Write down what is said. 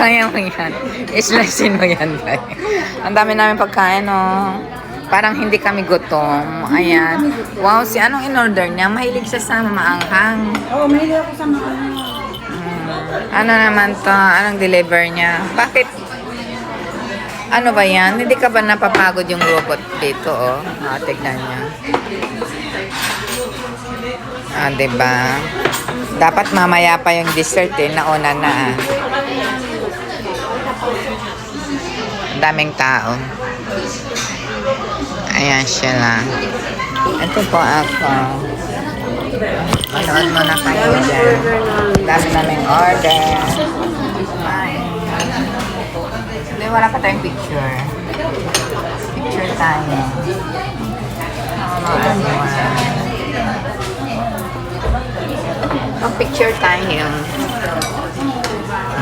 Kaya mo yan. Islicein mo yan, Day. Ang dami namin pagkain, oh. Parang hindi kami gutom. Ayan. Wow, si anong in-order niya? Mahilig siya sa maanghang. Oo, mahilig ako sa mga Ano naman to? Anong deliver niya? Bakit? Ano ba yan? Hindi ka ba napapagod yung robot dito, oh? Ah, tignan niya. Ah, diba? Dapat mamaya pa yung dessert, eh. Nauna na, ah. Ang daming tao. Ayan siya lang. Ito po ako. Manood mo na kayo dyan. Dami naming order. Hindi, wala pa tayong picture. Picture tayo. Picture tayo.